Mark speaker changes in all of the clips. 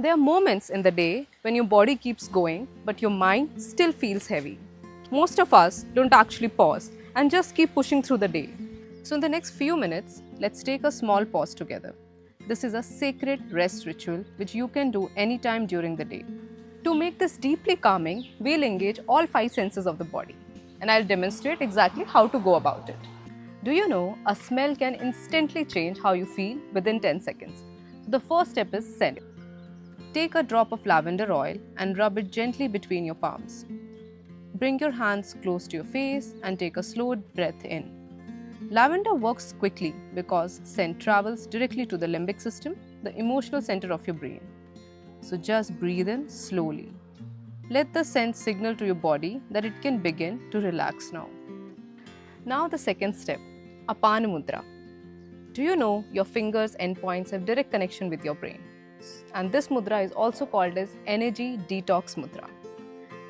Speaker 1: There are moments in the day when your body keeps going, but your mind still feels heavy. Most of us don't actually pause and just keep pushing through the day. So, in the next few minutes, let's take a small pause together. This is a sacred rest ritual which you can do anytime during the day. To make this deeply calming, we'll engage all five senses of the body, and I'll demonstrate exactly how to go about it. Do you know a smell can instantly change how you feel within 10 seconds? So the first step is scent. Take a drop of lavender oil and rub it gently between your palms. Bring your hands close to your face and take a slow breath in. Lavender works quickly because scent travels directly to the limbic system, the emotional center of your brain. So just breathe in slowly. Let the scent signal to your body that it can begin to relax now. Now the second step, Apana Mudra. Do you know your fingers' endpoints have direct connection with your brain? And this mudra is also called as energy detox mudra.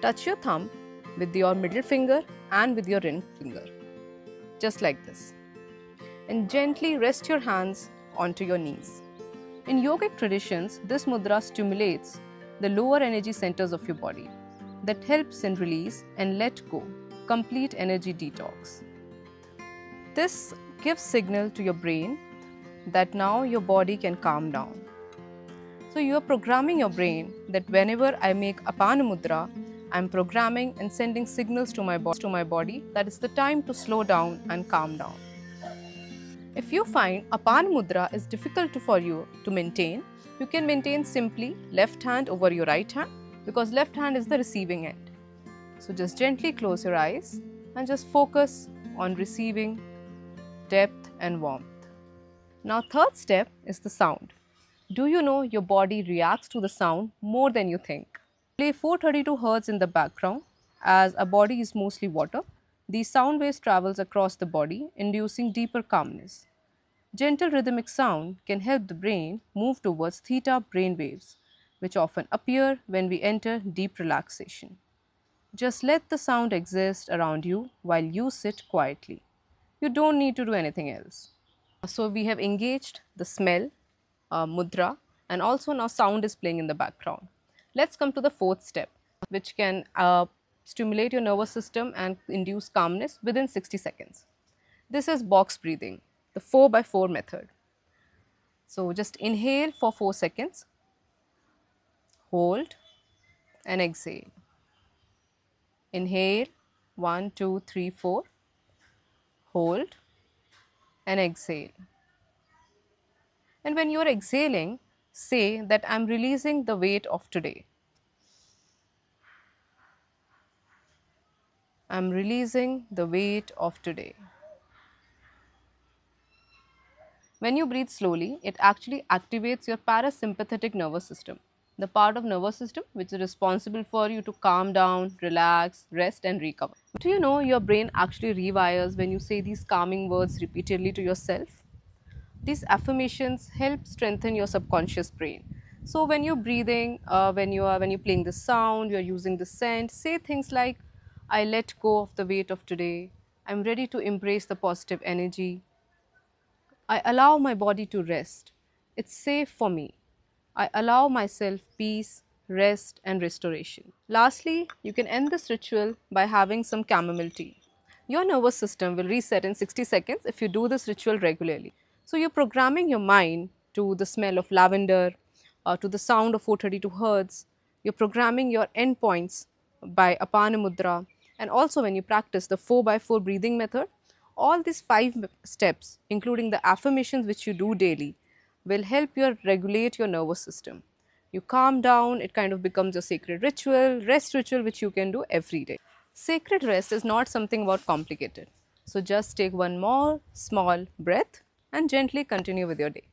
Speaker 1: Touch your thumb with your middle finger and with your ring finger, just like this. And gently rest your hands onto your knees. In yogic traditions, this mudra stimulates the lower energy centers of your body that helps in release and let go, complete energy detox. This gives signal to your brain that now your body can calm down. So you are programming your brain that whenever I make Apana Mudra, I am programming and sending signals to my body that it's the time to slow down and calm down. If you find Apana Mudra is difficult for you to maintain, you can maintain simply left hand over your right hand because left hand is the receiving end. So just gently close your eyes and just focus on receiving depth and warmth. Now third step is the sound. Do you know your body reacts to the sound more than you think? Play 432 Hz in the background. As a body is mostly water, these sound waves travels across the body, inducing deeper calmness. Gentle rhythmic sound can help the brain move towards theta brain waves, which often appear when we enter deep relaxation. Just let the sound exist around you while you sit quietly. You don't need to do anything else. So we have engaged the smell, mudra, and also now sound is playing in the background. Let's come to the fourth step, which can stimulate your nervous system and induce calmness within 60 seconds. This is box breathing, the 4x4 method. So just inhale for 4 seconds, hold and exhale. Inhale, 1, 2, 3, 4, hold and exhale. And when you are exhaling, say that I am releasing the weight of today. I am releasing the weight of today. When you breathe slowly, it actually activates your parasympathetic nervous system, the part of nervous system which is responsible for you to calm down, relax, rest and recover. Do you know your brain actually rewires when you say these calming words repeatedly to yourself? These affirmations help strengthen your subconscious brain. So when you're breathing, when you're playing the sound, you're using the scent, say things like, I let go of the weight of today. I'm ready to embrace the positive energy. I allow my body to rest. It's safe for me. I allow myself peace, rest and restoration. Lastly, you can end this ritual by having some chamomile tea. Your nervous system will reset in 60 seconds if you do this ritual regularly. So you're programming your mind to the smell of lavender, to the sound of 432 Hz. You're programming your endpoints by Apana Mudra. And also when you practice the 4x4 breathing method, all these 5 steps, including the affirmations which you do daily, will help you regulate your nervous system. You calm down, it kind of becomes a sacred ritual, rest ritual which you can do every day. Sacred rest is not something about complicated. So just take one more small breath and gently continue with your day.